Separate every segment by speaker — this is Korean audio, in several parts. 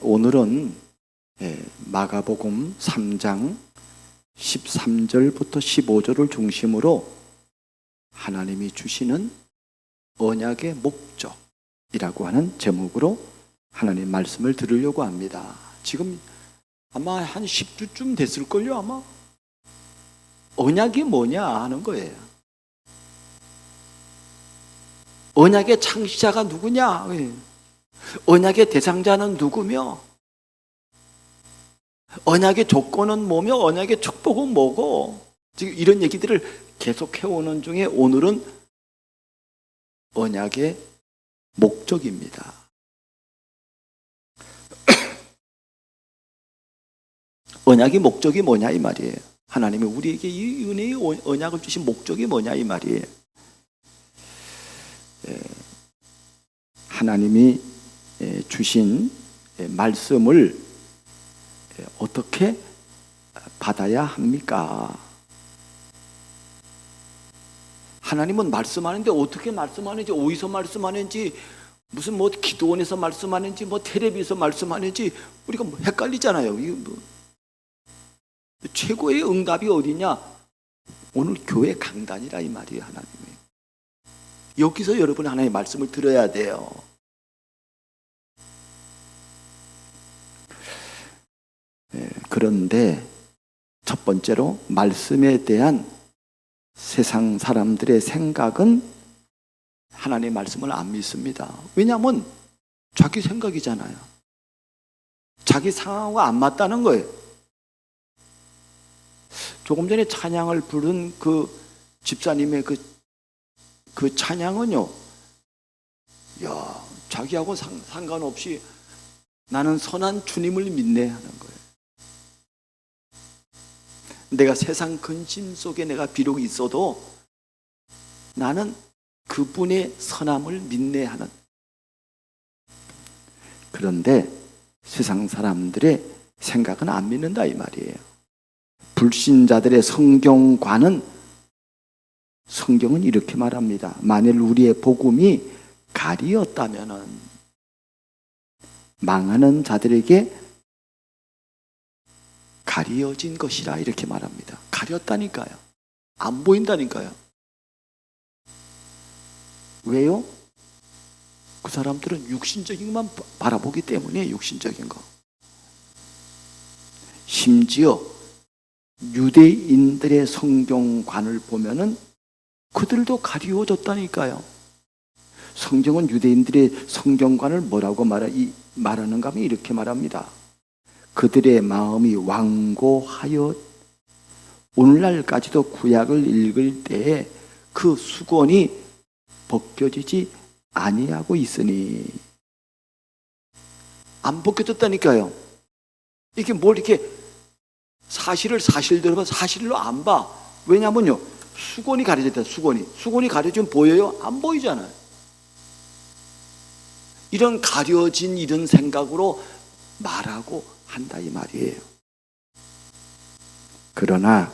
Speaker 1: 오늘은 마가복음 3장 13절부터 15절을 중심으로 하나님이 주시는 언약의 목적이라고 하는 제목으로 하나님 말씀을 들으려고 합니다. 지금 아마 한 10주쯤 됐을걸요, 아마. 언약이 뭐냐 하는 거예요. 언약의 창시자가 누구냐? 언약의 대상자는 누구며? 언약의 조건은 뭐며? 언약의 축복은 뭐고? 지금 이런 얘기들을 계속 해오는 중에 오늘은 언약의 목적입니다. 언약의 목적이 뭐냐 이 말이에요. 하나님이 우리에게 이 은혜의 언약을 주신 목적이 뭐냐 이 말이에요. 하나님이 주신 말씀을 어떻게 받아야 합니까? 하나님은 말씀하는데 어떻게 말씀하는지, 어디서 말씀하는지, 무슨 뭐 기도원에서 말씀하는지, 뭐 텔레비에서 말씀하는지 우리가 뭐 헷갈리잖아요. 이거 뭐 최고의 응답이 어디냐? 오늘 교회 강단이라 이 말이에요. 하나님이 여기서 여러분 하나님의 말씀을 들어야 돼요. 그런데 첫 번째로 말씀에 대한 세상 사람들의 생각은 하나님의 말씀을 안 믿습니다. 왜냐하면 자기 생각이잖아요. 자기 상황과 안 맞다는 거예요. 조금 전에 찬양을 부른 그 집사님의 그 찬양은요, 야, 자기하고 상관없이 나는 선한 주님을 믿네 하는 거예요. 내가 세상 근심 속에 내가 비록 있어도 나는 그분의 선함을 믿네 하는. 그런데 세상 사람들의 생각은 안 믿는다 이 말이에요. 불신자들의 성경은 이렇게 말합니다. 만일 우리의 복음이 가리었다면은 망하는 자들에게 가리어진 것이라 이렇게 말합니다. 가렸다니까요. 안 보인다니까요. 왜요? 그 사람들은 육신적인 것만 바라보기 때문에 육신적인 거. 심지어 유대인들의 성경관을 보면은 그들도 가리워졌다니까요. 성경은 유대인들의 성경관을 뭐라고 말하는가 하면 이렇게 말합니다. 그들의 마음이 완고하여 오늘날까지도 구약을 읽을 때에 그 수건이 벗겨지지 아니하고 있으니. 안 벗겨졌다니까요. 이게 뭘 이렇게 사실을 사실대로 봐, 사실로 안 봐. 왜냐면요, 수건이 가려졌다. 수건이 가려지면 보여요? 안 보이잖아요. 이런 가려진 이런 생각으로 말하고 한다 이 말이에요. 그러나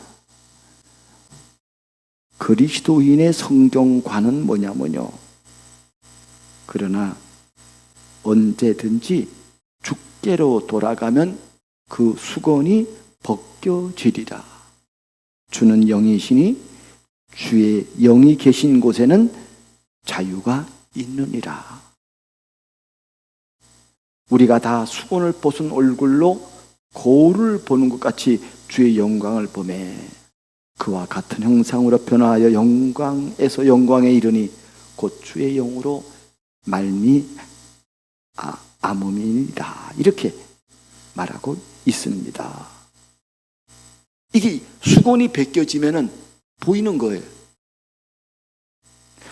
Speaker 1: 그리스도인의 성경관은 뭐냐면요, 그러나 언제든지 주께로 돌아가면 그 수건이 벗겨지리라. 주는 영이시니 주의 영이 계신 곳에는 자유가 있느니라. 우리가 다 수건을 벗은 얼굴로 거울을 보는 것 같이 주의 영광을 보매 그와 같은 형상으로 변화하여 영광에서 영광에 이르니 곧 주의 영으로 말미암음이니라. 이렇게 말하고 있습니다. 이게 수건이 벗겨지면은 보이는 거예요.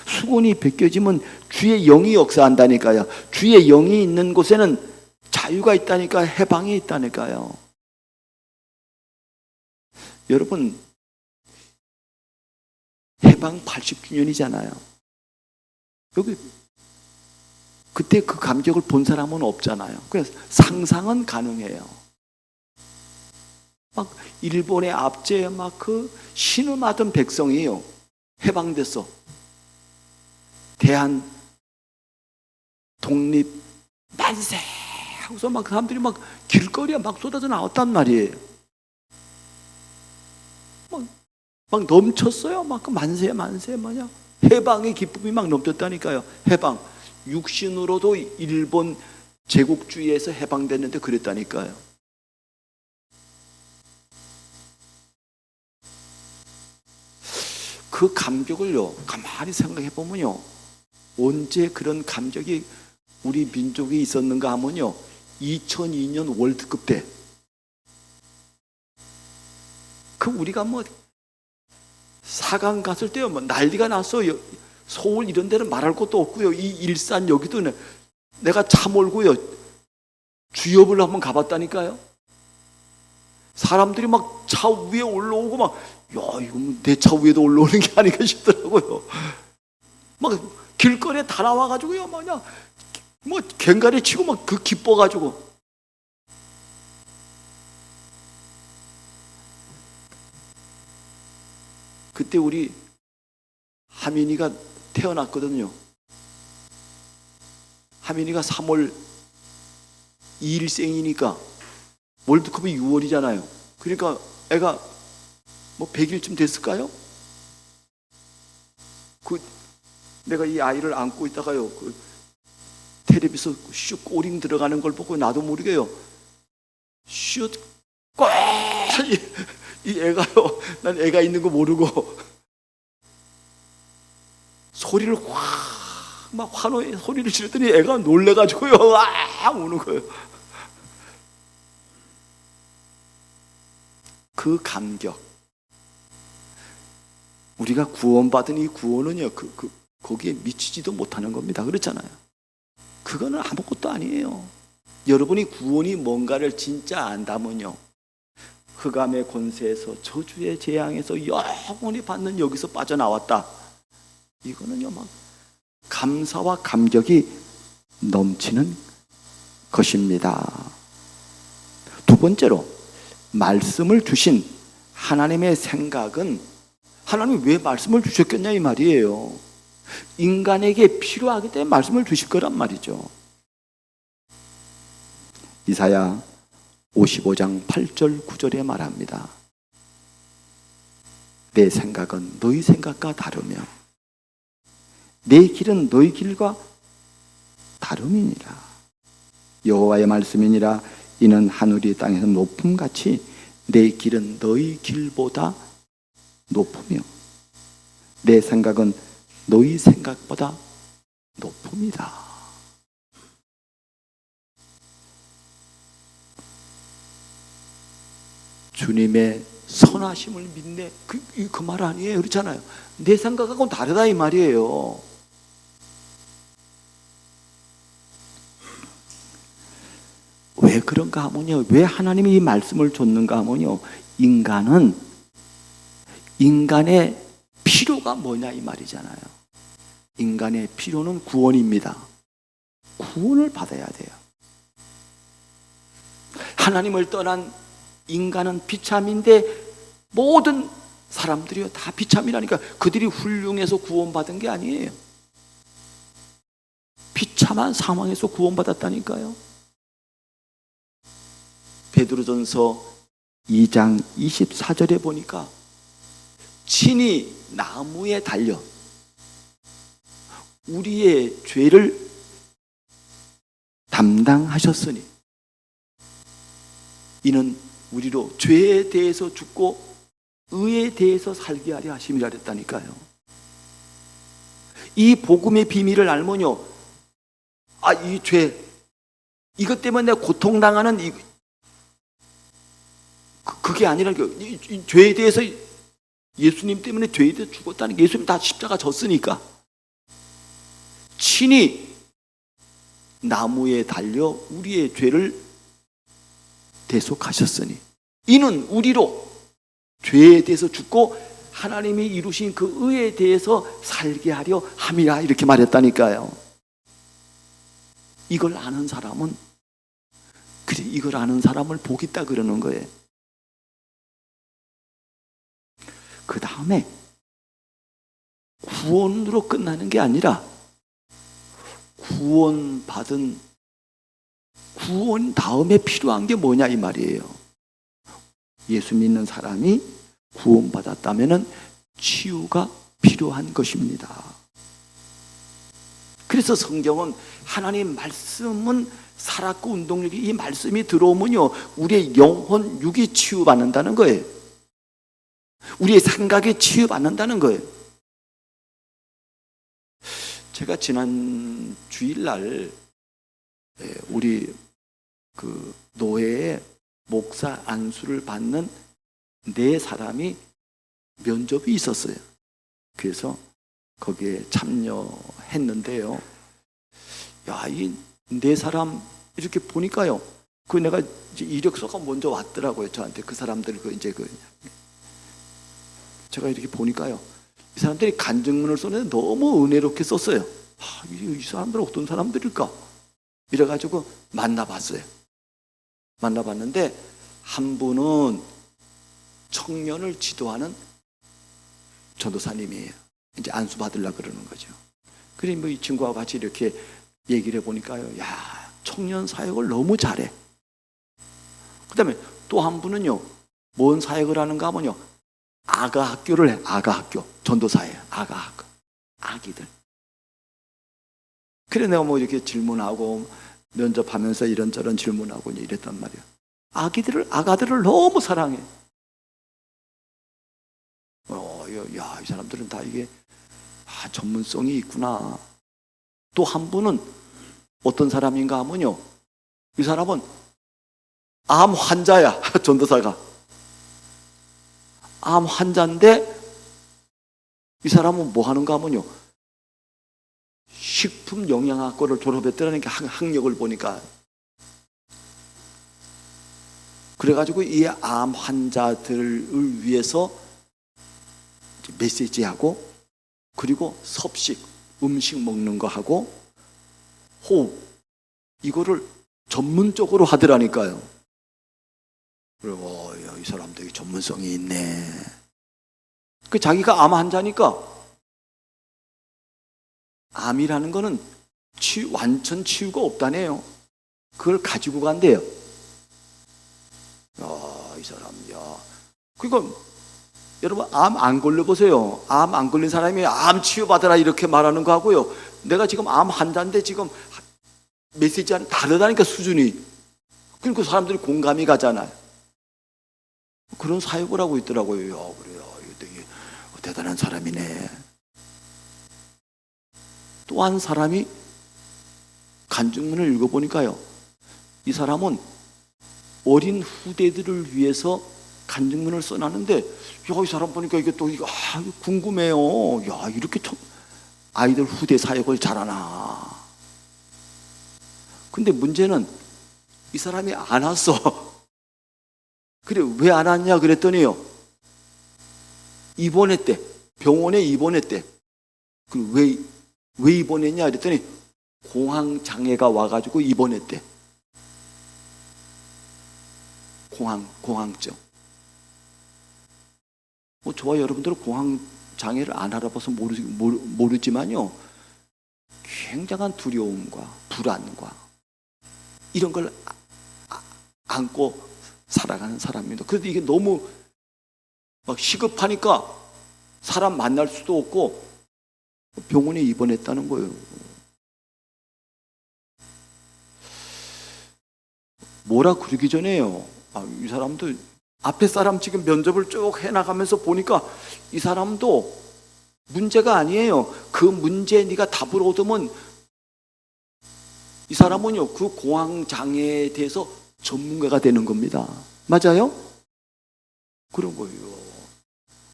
Speaker 1: 수건이 벗겨지면 주의 영이 역사한다니까요. 주의 영이 있는 곳에는 자유가 있다니까, 해방이 있다니까요. 여러분, 해방 80주년이잖아요. 여기 그때 그 감격을 본 사람은 없잖아요. 그래서 상상은 가능해요. 막 일본의 압제에 막 그 신음하던 백성이에요. 해방됐어. 대한 독립 만세 하고서 막 사람들이 막 길거리에 막 쏟아져 나왔단 말이에요. 막 넘쳤어요. 막 만세 뭐냐, 해방의 기쁨이 막 넘쳤다니까요. 해방, 육신으로도 일본 제국주의에서 해방됐는데 그랬다니까요. 그 감격을요, 가만히 생각해 보면요, 언제 그런 감격이 우리 민족에 있었는가 하면요, 2002년 월드컵 때 그 우리가 뭐 4강 갔을 때요, 뭐 난리가 났어요. 서울 이런 데는 말할 것도 없고요. 이 일산 여기도 내가 차 몰고요, 주엽을 한번 가봤다니까요. 사람들이 막 차 위에 올라오고 막, 야, 이거 내 차 위에도 올라오는 게 아닌가 싶더라고요. 막 길거리에 다 나와가지고요, 뭐 갱가리 치고 막 그 기뻐가지고. 그때 우리 하민이가 태어났거든요. 하민이가 3월 2일생이니까 월드컵이 6월이잖아요. 그러니까 애가 뭐 100일쯤 됐을까요? 내가 이 아이를 안고 있다가요, 텔레비에서 슉 꼬링 들어가는 걸 보고 나도 모르게요, 슉 꽉! 이 애가요, 난 애가 있는 거 모르고 소리를 막 환호의 소리를 지르더니 애가 놀래가지고요, 와! 우는 거예요. 그 감격, 우리가 구원받은 이 구원은요, 거기에 미치지도 못하는 겁니다. 그렇잖아요. 그거는 아무것도 아니에요. 여러분이 구원이 뭔가를 진짜 안다면요, 흑암의 권세에서 저주의 재앙에서 영원히 받는 여기서 빠져나왔다, 이거는요, 막 감사와 감격이 넘치는 것입니다. 두 번째로, 말씀을 주신 하나님의 생각은, 하나님이 왜 말씀을 주셨겠냐 이 말이에요. 인간에게 필요하기 때문에 말씀을 주실 거란 말이죠. 이사야 55장 8절 9절에 말합니다. 내 생각은 너희 생각과 다르며 내 길은 너희 길과 다름이니라. 여호와의 말씀이니라. 이는 하늘이 땅에서 높음같이 내 길은 너희 길보다 높으며 내 생각은 너희 생각보다 높음이다. 주님의 선하심을 믿네, 그 말 아니에요. 그렇잖아요. 내 생각하고는 다르다 이 말이에요. 왜 그런가 하면요, 왜 하나님이 이 말씀을 줬는가 하면요, 인간의 필요가 뭐냐 이 말이잖아요. 인간의 필요는 구원입니다. 구원을 받아야 돼요. 하나님을 떠난 인간은 비참인데 모든 사람들이요 다 비참이라니까. 그들이 훌륭해서 구원받은 게 아니에요. 비참한 상황에서 구원받았다니까요. 베드로전서 2장 24절에 보니까 친히 나무에 달려 우리의 죄를 담당하셨으니 이는 우리로 죄에 대해서 죽고 의에 대해서 살게 하려 하심이라 그랬다니까요. 이 복음의 비밀을 알면요, 이 죄, 이것 때문에 내가 고통당하는 그게 아니라 이 죄에 대해서, 예수님 때문에 죄에 대해서 죽었다는 게, 예수님 다 십자가 졌으니까 친히 나무에 달려 우리의 죄를 대속하셨으니 이는 우리로 죄에 대해서 죽고 하나님이 이루신 그 의에 대해서 살게 하려 함이라, 이렇게 말했다니까요. 이걸 아는 사람은, 그래, 이걸 아는 사람을 복 있다 그러는 거예요. 그 다음에 구원으로 끝나는 게 아니라 구원 다음에 필요한 게 뭐냐 이 말이에요. 예수 믿는 사람이 구원받았다면 치유가 필요한 것입니다. 그래서 성경은 하나님 말씀은 살았고 운동력이, 이 말씀이 들어오면요 우리의 영혼 육이 치유받는다는 거예요. 우리의 생각이 치유받는다는 거예요. 제가 지난 주일날 우리 그 노회에 목사 안수를 받는 4사람이 면접이 있었어요. 그래서 거기에 참여했는데요. 야, 이 4사람 이렇게 보니까요. 그 내가 이제 이력서가 먼저 왔더라고요. 저한테 그 사람들 제가 이렇게 보니까요. 이 사람들이 간증문을 썼는데 너무 은혜롭게 썼어요. 이 사람들은 어떤 사람들일까? 이래가지고 만나봤어요. 만나봤는데 한 분은 청년을 지도하는 전도사님이에요. 이제 안수 받으려고 그러는 거죠. 그래 뭐 이 친구와 같이 이렇게 얘기를 해보니까요. 야, 청년 사역을 너무 잘해. 그 다음에 또 한 분은요. 뭔 사역을 하는가 하면요. 아가 학교를 해. 아가 학교. 전도사예요. 아가 학교. 아기들. 그래 내가 뭐 이렇게 질문하고 면접하면서 이런저런 질문하고 이랬단 말이야. 아가들을 너무 사랑해. 야, 이 사람들은 다 이게 전문성이 있구나. 또 한 분은 어떤 사람인가 하면요. 이 사람은 암 환자야. 전도사가. 암 환자인데 이 사람은 뭐 하는가 하면요. 식품 영양학과를 졸업했더라니까 학력을 보니까. 그래가지고 이 암 환자들을 위해서 메시지하고 그리고 섭식, 음식 먹는 거 하고 호흡 이거를 전문적으로 하더라니까요. 그리고 이 사람들이 전문성이 있네. 그 자기가 암 환자니까 암이라는 거는 완전 치유가 없다네요. 그걸 가지고 간대요. 이 사람, 그러니까 여러분 암 안 걸려보세요. 암 안 걸린 사람이 암 치유받아라 이렇게 말하는 거 하고요. 내가 지금 암 환자인데 지금 메시지와는 다르다니까 수준이. 그러니까 사람들이 공감이 가잖아요. 그런 사역을 하고 있더라고요. 그래요. 되게 대단한 사람이네. 또 한 사람이 간증문을 읽어보니까요. 이 사람은 어린 후대들을 위해서 간증문을 써놨는데 이 사람 보니까 이게 또 궁금해요. 야, 이렇게 아이들 후대 사역을 잘하나. 근데 문제는 이 사람이 안 왔어. 그래 왜 안 왔냐 그랬더니요. 입원했대. 병원에 입원했대. 그리고 왜 입원했냐 그랬더니 공황장애가 와가지고 입원했대. 공황증. 저와 여러분들은 공황장애를 안 알아봐서 모르지만요. 굉장한 두려움과 불안과 이런 걸 안고 살아가는 사람입니다. 그래도 이게 너무 막 시급하니까 사람 만날 수도 없고 병원에 입원했다는 거예요. 뭐라 그러기 전에요. 이 사람도 앞에 사람 지금 면접을 쭉 해나가면서 보니까 이 사람도 문제가 아니에요. 그 문제에 네가 답을 얻으면 이 사람은요 그 공황장애에 대해서 전문가가 되는 겁니다. 맞아요? 그런 거예요.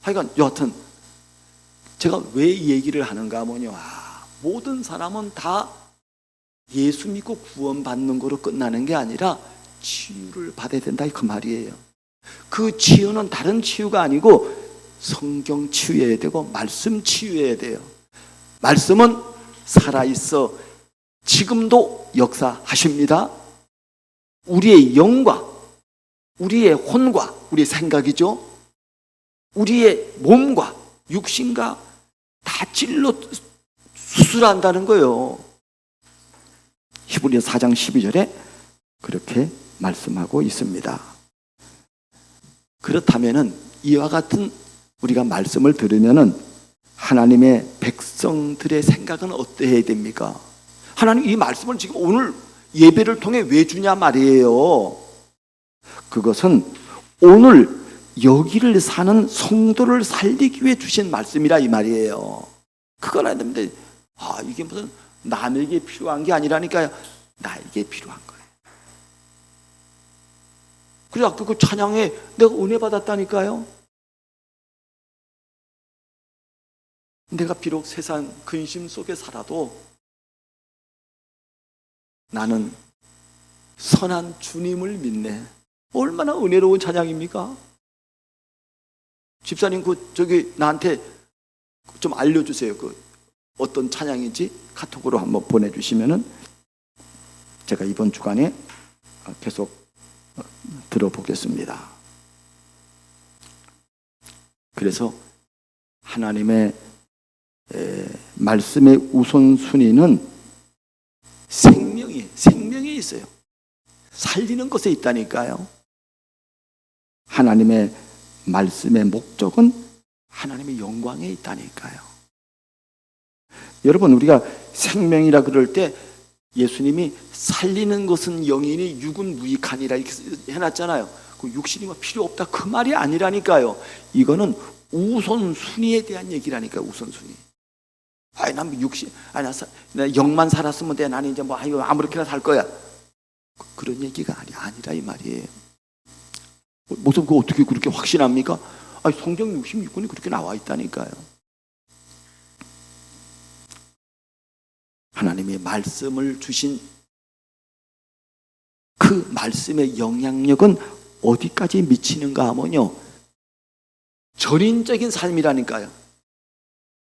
Speaker 1: 하여간 여하튼 제가 왜 이 얘기를 하는가 하면요. 모든 사람은 다 예수 믿고 구원받는 거로 끝나는 게 아니라 치유를 받아야 된다 그 말이에요. 그 치유는 다른 치유가 아니고 성경 치유해야 되고 말씀 치유해야 돼요. 말씀은 살아있어 지금도 역사하십니다. 우리의 영과 우리의 혼과 우리의 생각이죠. 우리의 몸과 육신과 다 찔러 수술한다는 거예요. 히브리서 4장 12절에 그렇게 말씀하고 있습니다. 그렇다면은 이와 같은 우리가 말씀을 들으면은 하나님의 백성들의 생각은 어때야 됩니까? 하나님 이 말씀을 지금 오늘 예배를 통해 왜 주냐 말이에요. 그것은 오늘 여기를 사는 성도를 살리기 위해 주신 말씀이라 이 말이에요. 그건 아닌데 이게 무슨 남에게 필요한 게 아니라니까요. 나에게 필요한 거예요. 그래서 아까 그 찬양에 내가 은혜 받았다니까요. 내가 비록 세상 근심 속에 살아도 나는 선한 주님을 믿네. 얼마나 은혜로운 찬양입니까? 집사님 나한테 좀 알려주세요. 어떤 찬양인지 카톡으로 한번 보내주시면은 제가 이번 주간에 계속 들어보겠습니다. 그래서 하나님의 말씀의 우선순위는 생명에 있어요. 살리는 것에 있다니까요. 하나님의 말씀의 목적은 하나님의 영광에 있다니까요. 여러분, 우리가 생명이라 그럴 때 예수님이 살리는 것은 영이니 육은 무익하니라 이렇게 해놨잖아요. 그 육신이 필요 없다 그 말이 아니라니까요. 이거는 우선순위에 대한 얘기라니까요. 우선순위. 난 육신, 나 영만 살았으면 돼. 나는 이제 아무렇게나 살 거야. 그런 얘기가 아니라 이 말이에요. 무슨 어떻게 그렇게 확신합니까? 성경 66권이 그렇게 나와 있다니까요. 하나님의 말씀을 주신 그 말씀의 영향력은 어디까지 미치는가 하면요, 전인적인 삶이라니까요.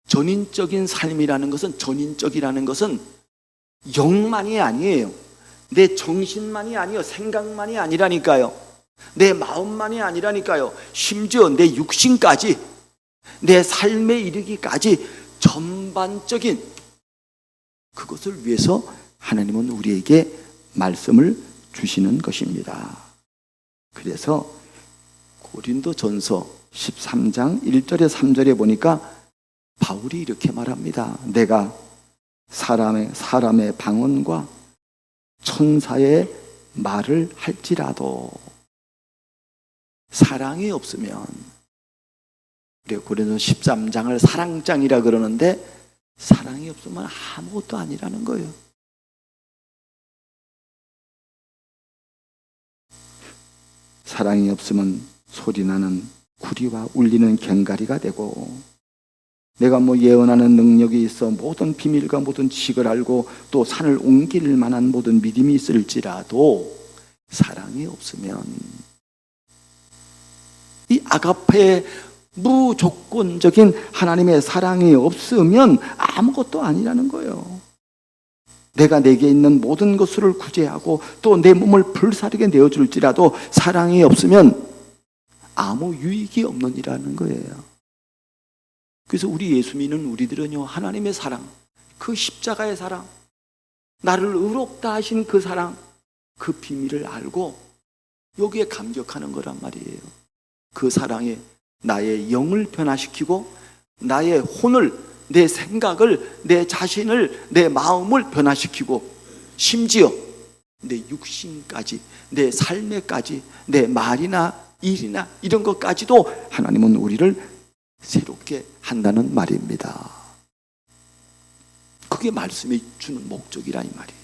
Speaker 1: 전인적인 삶이라는 것은, 전인적이라는 것은 영만이 아니에요. 내 정신만이 아니에요. 생각만이 아니라니까요. 내 마음만이 아니라니까요. 심지어 내 육신까지, 내 삶에 이르기까지 전반적인 그것을 위해서 하나님은 우리에게 말씀을 주시는 것입니다. 그래서 고린도전서 13장 1절에 3절에 보니까 바울이 이렇게 말합니다. 내가 사람의 방언과 천사의 말을 할지라도 사랑이 없으면, 우리가 고린도서 13장을 사랑장이라 그러는데 사랑이 없으면 아무것도 아니라는 거예요. 사랑이 없으면 소리나는 구리와 울리는 괭가리가 되고, 내가 예언하는 능력이 있어 모든 비밀과 모든 지식을 알고 또 산을 옮길 만한 모든 믿음이 있을지라도 사랑이 없으면, 이 아가페의 무조건적인 하나님의 사랑이 없으면 아무것도 아니라는 거예요. 내가 내게 있는 모든 것을 구제하고 또 내 몸을 불사르게 내어줄지라도 사랑이 없으면 아무 유익이 없느니라는 거예요. 그래서 우리 예수 믿는 우리들은요, 하나님의 사랑, 그 십자가의 사랑, 나를 의롭다 하신 그 사랑, 그 비밀을 알고 여기에 감격하는 거란 말이에요. 그 사랑에 나의 영을 변화시키고 나의 혼을, 내 생각을, 내 자신을, 내 마음을 변화시키고 심지어 내 육신까지, 내 삶에까지, 내 말이나 일이나 이런 것까지도 하나님은 우리를 새롭게 한다는 말입니다. 그게 말씀이 주는 목적이라 이 말이에요.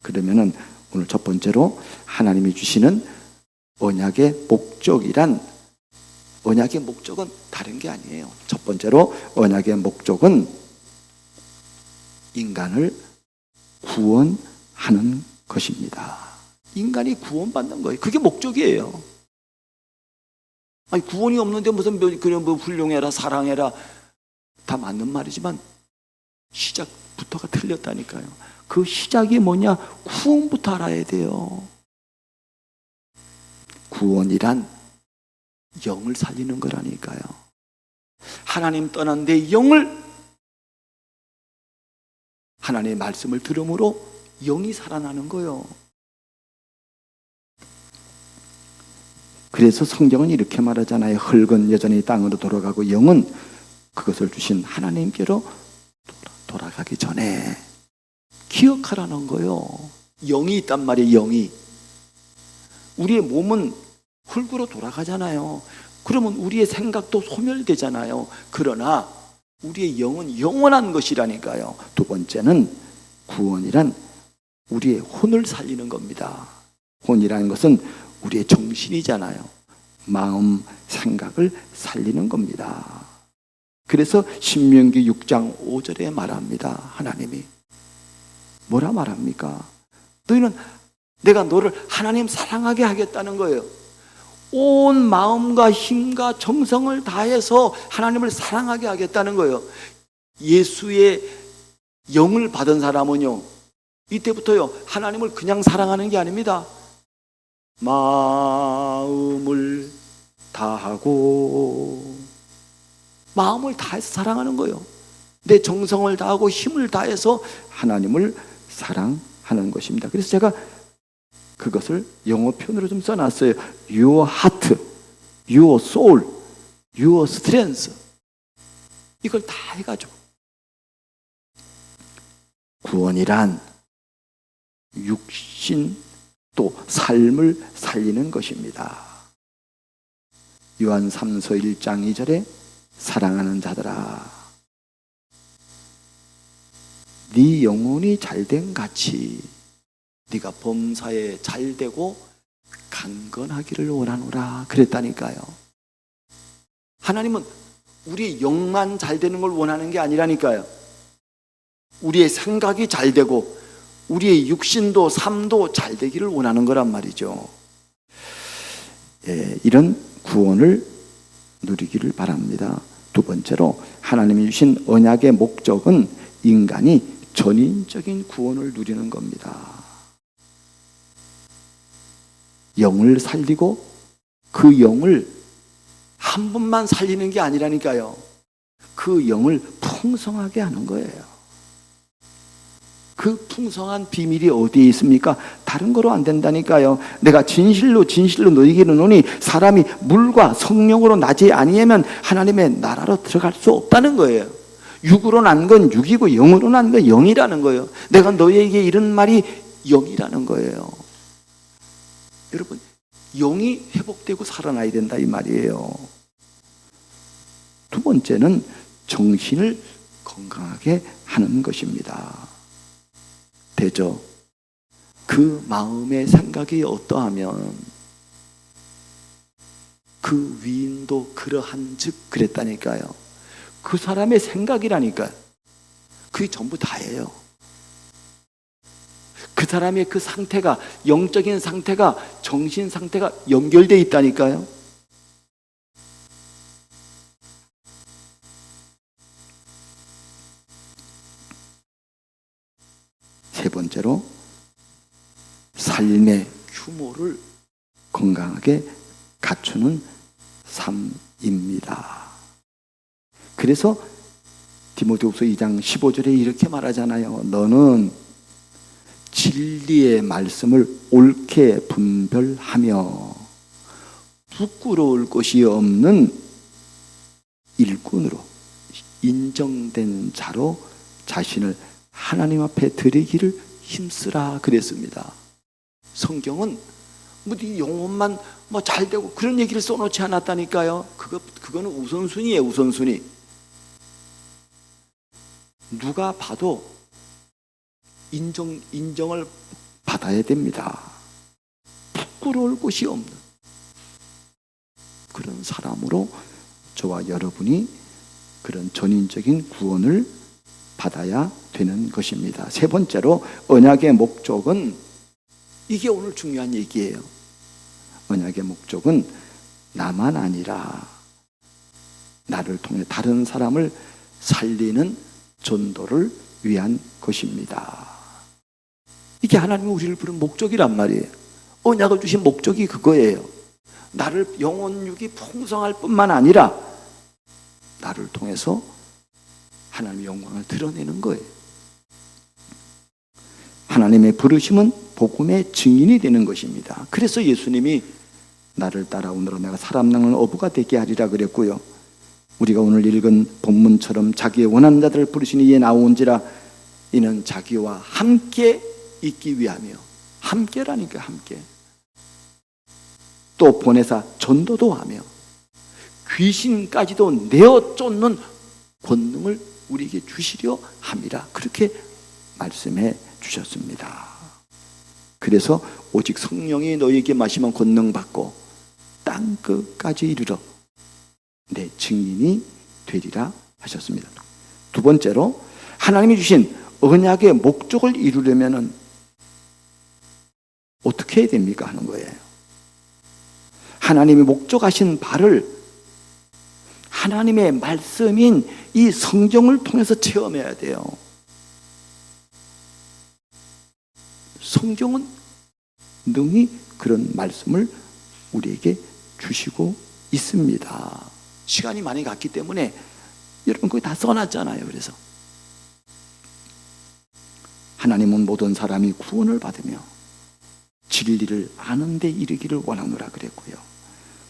Speaker 1: 그러면은 오늘 첫 번째로 하나님이 주시는 언약의 목적이란, 언약의 목적은 다른 게 아니에요. 첫 번째로 언약의 목적은 인간을 구원하는 것입니다. 인간이 구원받는 거예요. 그게 목적이에요. 구원이 없는데 무슨 훌륭해라, 사랑해라, 다 맞는 말이지만 시작부터가 틀렸다니까요. 그 시작이 뭐냐? 구원부터 알아야 돼요. 구원이란 영을 살리는 거라니까요. 하나님 떠난 내 영을 하나님의 말씀을 들음으로 영이 살아나는 거예요. 그래서 성경은 이렇게 말하잖아요. 흙은 여전히 땅으로 돌아가고 영은 그것을 주신 하나님께로 돌아가기 전에 기억하라는 거예요. 영이 있단 말이에요. 영이. 우리의 몸은 흙으로 돌아가잖아요. 그러면 우리의 생각도 소멸되잖아요. 그러나 우리의 영은 영원한 것이라니까요. 두 번째는 구원이란 우리의 혼을 살리는 겁니다. 혼이라는 것은 우리의 정신이잖아요. 마음, 생각을 살리는 겁니다. 그래서 신명기 6장 5절에 말합니다. 하나님이 뭐라 말합니까? 너희는 내가 너를 하나님 사랑하게 하겠다는 거예요. 온 마음과 힘과 정성을 다해서 하나님을 사랑하게 하겠다는 거예요. 예수의 영을 받은 사람은요, 이때부터요 하나님을 그냥 사랑하는 게 아닙니다. 마음을 다하고 마음을 다해서 사랑하는 거예요. 내 정성을 다하고 힘을 다해서 하나님을 사랑하는 것입니다. 그래서 제가 그것을 영어 표현으로 좀 써놨어요. Your heart, your soul, your strength. 이걸 다 해가지고 구원이란 육신 또 삶을 살리는 것입니다. 요한 3서 1장 2절에 사랑하는 자들아 네 영혼이 잘된 같이 네가 범사에 잘되고 강건하기를 원하노라 그랬다니까요. 하나님은 우리의 영만 잘되는 걸 원하는 게 아니라니까요. 우리의 생각이 잘되고 우리의 육신도 삶도 잘되기를 원하는 거란 말이죠. 이런 구원을 누리기를 바랍니다. 두 번째로 하나님이 주신 언약의 목적은 인간이 전인적인 구원을 누리는 겁니다. 영을 살리고 그 영을 한 번만 살리는 게 아니라니까요. 그 영을 풍성하게 하는 거예요. 그 풍성한 비밀이 어디에 있습니까? 다른 거로 안 된다니까요. 내가 진실로 너희에게 이르노니 사람이 물과 성령으로 나지 아니하면 하나님의 나라로 들어갈 수 없다는 거예요. 육으로 난 건 육이고 영으로 난 건 영이라는 거예요. 내가 너희에게 이런 말이 영이라는 거예요. 여러분, 영이 회복되고 살아나야 된다 이 말이에요. 두 번째는 정신을 건강하게 하는 것입니다. 되죠. 그 마음의 생각이 어떠하면 그 위인도 그러한 즉 그랬다니까요. 그 사람의 생각이라니까요. 그게 전부 다예요. 그 사람의 그 상태가 영적인 상태가 정신 상태가 연결되어 있다니까요. 세 번째로 삶의 규모를 건강하게 갖추는 삶입니다. 그래서 디모데후서 2장 15절에 이렇게 말하잖아요. 너는 진리의 말씀을 옳게 분별하며 부끄러울 것이 없는 일꾼으로 인정된 자로 자신을 하나님 앞에 드리기를 힘쓰라 그랬습니다. 성경은 네 영혼만 잘되고 그런 얘기를 써놓지 않았다니까요. 그거는 우선순위예요. 우선순위. 누가 봐도 인정을 받아야 됩니다. 부끄러울 곳이 없는 그런 사람으로 저와 여러분이 그런 전인적인 구원을 받아야 되는 것입니다. 세 번째로 언약의 목적은 이게 오늘 중요한 얘기예요. 언약의 목적은 나만 아니라 나를 통해 다른 사람을 살리는 전도를 위한 것입니다. 이게 하나님이 우리를 부른 목적이란 말이에요. 언약을 주신 목적이 그거예요. 나를 영혼 육이 풍성할 뿐만 아니라 나를 통해서 하나님의 영광을 드러내는 거예요. 하나님의 부르심은 복음의 증인이 되는 것입니다. 그래서 예수님이 나를 따라오너라 내가 사람 낳는 어부가 되게 하리라 그랬고요. 우리가 오늘 읽은 본문처럼 자기의 원하는 자들을 부르시니 이에 나온지라 이는 자기와 함께 있기 위하며, 함께라니까 함께. 또 보내사 전도도 하며 귀신까지도 내어 쫓는 권능을 우리에게 주시려 함이라 그렇게 말씀해 주셨습니다. 그래서 오직 성령이 너희에게 마시면 권능 받고 땅 끝까지 이르러 내 증인이 되리라 하셨습니다. 두 번째로 하나님이 주신 언약의 목적을 이루려면 어떻게 해야 됩니까 하는 거예요. 하나님이 목적하신 바를 하나님의 말씀인 이 성경을 통해서 체험해야 돼요. 성경은 능히 그런 말씀을 우리에게 주시고 있습니다. 시간이 많이 갔기 때문에 여러분 거기 다 써놨잖아요. 그래서 하나님은 모든 사람이 구원을 받으며 진리를 아는 데 이르기를 원하노라 그랬고요.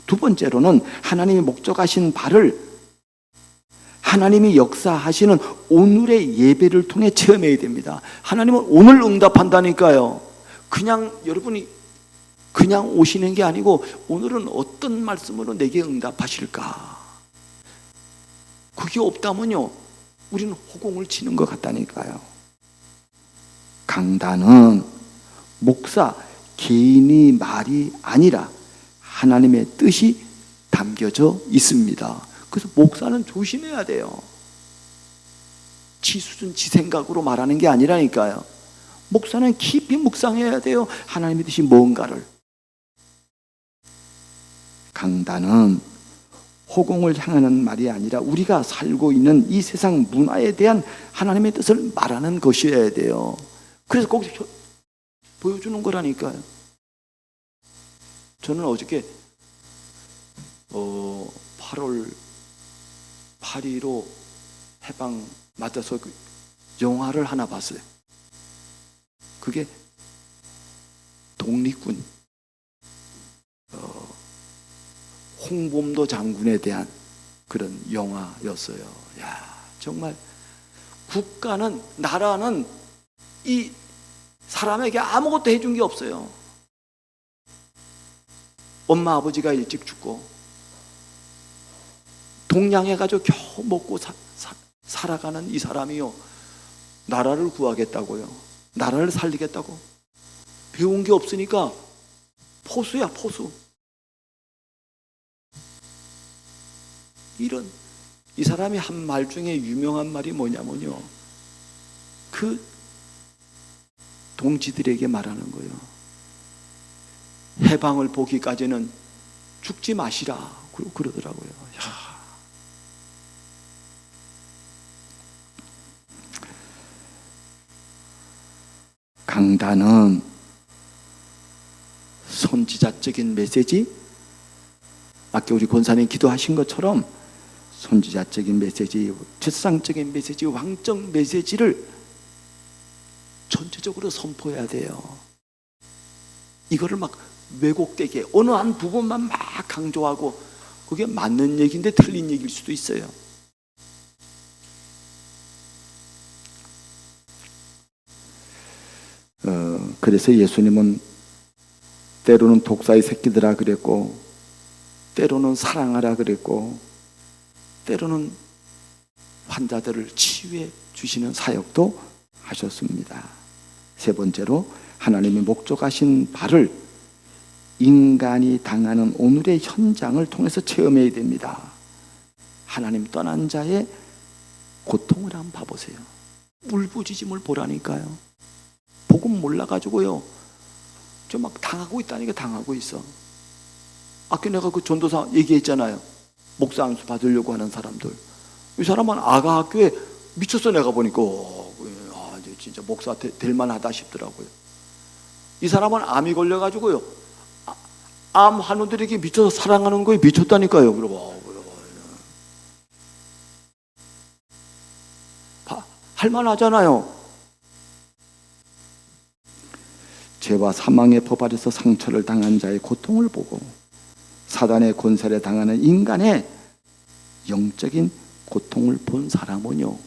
Speaker 1: 두 번째로는 하나님이 목적하신 바를 하나님이 역사하시는 오늘의 예배를 통해 체험해야 됩니다. 하나님은 오늘 응답한다니까요. 그냥 여러분이 그냥 오시는 게 아니고 오늘은 어떤 말씀으로 내게 응답하실까? 그게 없다면요 우리는 허공을 치는 것 같다니까요. 강단은 목사 개인의 말이 아니라 하나님의 뜻이 담겨져 있습니다. 그래서 목사는 조심해야 돼요. 지 수준 지 생각으로 말하는 게 아니라니까요. 목사는 깊이 묵상해야 돼요. 하나님의 뜻이 뭔가를. 강단은 허공을 향하는 말이 아니라 우리가 살고 있는 이 세상 문화에 대한 하나님의 뜻을 말하는 것이어야 돼요. 그래서 거기서 보여주는 거라니까요. 저는 어저께 8월 8일로 해방 맞아서 그 영화를 하나 봤어요. 그게 독립군 홍범도 장군에 대한 그런 영화였어요. 야, 정말 국가는 나라는 이 사람에게 아무것도 해준 게 없어요. 엄마 아버지가 일찍 죽고 동양해가지고 겨우 먹고 살아가는 이 사람이요 나라를 구하겠다고요, 나라를 살리겠다고 배운 게 없으니까 포수야 포수. 이런 이 사람이 한 말 중에 유명한 말이 뭐냐면요, 그 동지들에게 말하는 거예요. 해방을 보기까지는 죽지 마시라 그러더라고요. 야. 강단은 선지자적인 메시지, 아까 우리 권사님 기도하신 것처럼 선지자적인 메시지, 최상적인 메시지, 왕적 메시지를 전체적으로 선포해야 돼요. 이거를 막 왜곡되게 어느 한 부분만 막 강조하고 그게 맞는 얘기인데 틀린 얘기일 수도 있어요. 그래서 예수님은 때로는 독사의 새끼들아 그랬고, 때로는 사랑하라 그랬고, 때로는 환자들을 치유해 주시는 사역도 하셨습니다. 세 번째로 하나님이 목적하신 바를 인간이 당하는 오늘의 현장을 통해서 체험해야 됩니다. 하나님 떠난 자의 고통을 한번 봐보세요. 울부짖음을 보라니까요. 복음 몰라가지고요 좀 막 당하고 있다니까. 당하고 있어. 아까 내가 그 전도사 얘기했잖아요. 목사 안수 받으려고 하는 사람들. 이 사람은 아가 학교에 미쳤어. 내가 보니까 진짜 목사 될 만하다 싶더라고요. 이 사람은 암이 걸려가지고요 암 환우들에게 미쳐서 사랑하는 거에 미쳤다니까요. 그러고 할만하잖아요. 죄와 사망의 법 아래서 상처를 당한 자의 고통을 보고 사단의 권세를 당하는 인간의 영적인 고통을 본 사람은요,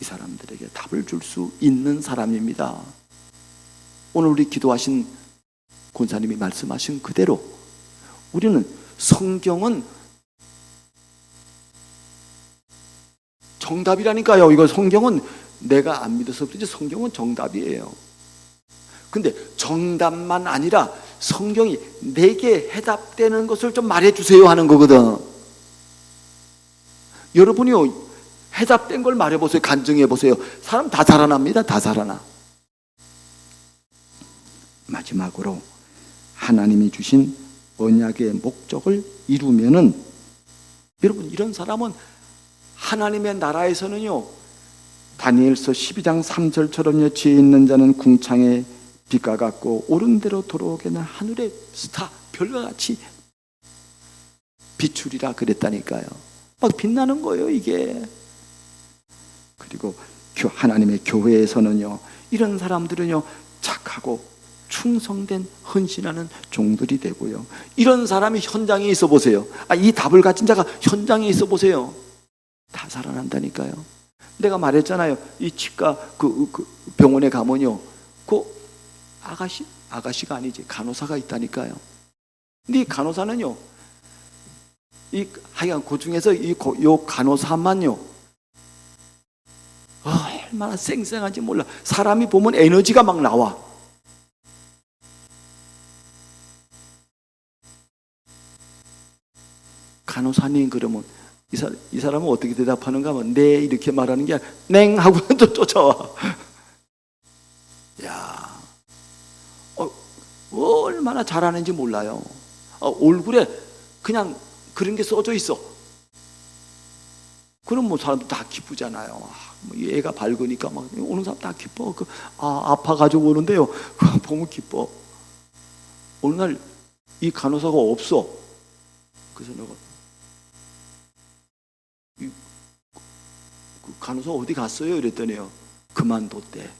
Speaker 1: 이 사람들에게 답을 줄 수 있는 사람입니다. 오늘 우리 기도하신 권사님이 말씀하신 그대로 우리는 성경은 정답이라니까요. 이거 성경은 내가 안 믿어서 그렇지 성경은 정답이에요. 근데 정답만 아니라 성경이 내게 해답되는 것을 좀 말해주세요 하는 거거든. 여러분이요, 해답된 걸 말해보세요. 간증해보세요. 사람 다 살아납니다. 다 살아나. 마지막으로 하나님이 주신 언약의 목적을 이루면은, 여러분, 이런 사람은 하나님의 나라에서는요, 다니엘서 12장 3절처럼요, 지혜 있는 자는 궁창에 빛과 같고 오른 대로 돌아오게는 하늘의 스타 별과 같이 비추리라 그랬다니까요. 막 빛나는 거예요, 이게. 그리고 하나님의 교회에서는요, 이런 사람들은요, 착하고 충성된 헌신하는 종들이 되고요, 이런 사람이 현장에 있어 보세요. 이 답을 가진 자가 현장에 있어 보세요. 다 살아난다니까요. 내가 말했잖아요. 이 치과 그 병원에 가면요, 그 아가씨가 아니지 간호사가 있다니까요. 근데 이 간호사는요, 하여간 그 중에서 요 간호사만요, 얼마나 쌩쌩한지 몰라. 사람이 보면 에너지가 막 나와. 간호사님 그러면 이 사람은 어떻게 대답하는가 하면 네 이렇게 말하는 게 아니라 냉 하고 또 쫓아와. 야, 얼마나 잘하는지 몰라요. 얼굴에 그냥 그런 게 써져 있어. 그럼 뭐 사람들 다 기쁘잖아요. 얘가 밝으니까 막 오는 사람 다 기뻐. 아파가지고 오는데요, 보면 기뻐. 어느 날 이 간호사가 없어. 그래서 내가 그 간호사 어디 갔어요? 이랬더니요, 그만뒀대.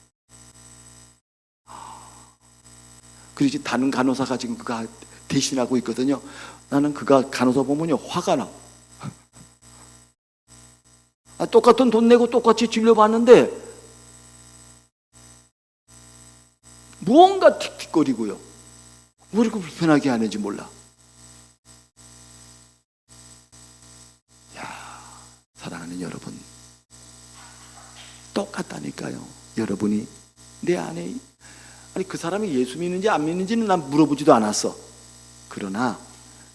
Speaker 1: 그러지 다른 간호사가 지금 그가 대신하고 있거든요. 나는 그가 간호사 보면요, 화가 나. 똑같은 돈 내고 똑같이 진료받는데 무언가 틱틱거리고요. 왜 이렇게 불편하게 하는지 몰라. 사랑하는 여러분, 똑같다니까요. 여러분이 내 안에, 그 사람이 예수 믿는지 안 믿는지는 난 물어보지도 않았어. 그러나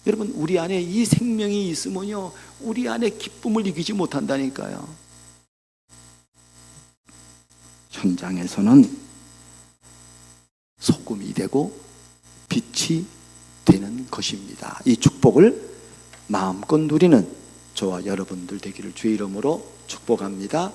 Speaker 1: 여러분, 우리 안에 이 생명이 있으면요, 우리 안에 기쁨을 이기지 못한다니까요. 현장에서는 소금이 되고 빛이 되는 것입니다. 이 축복을 마음껏 누리는 저와 여러분들 되기를 주의 이름으로 축복합니다.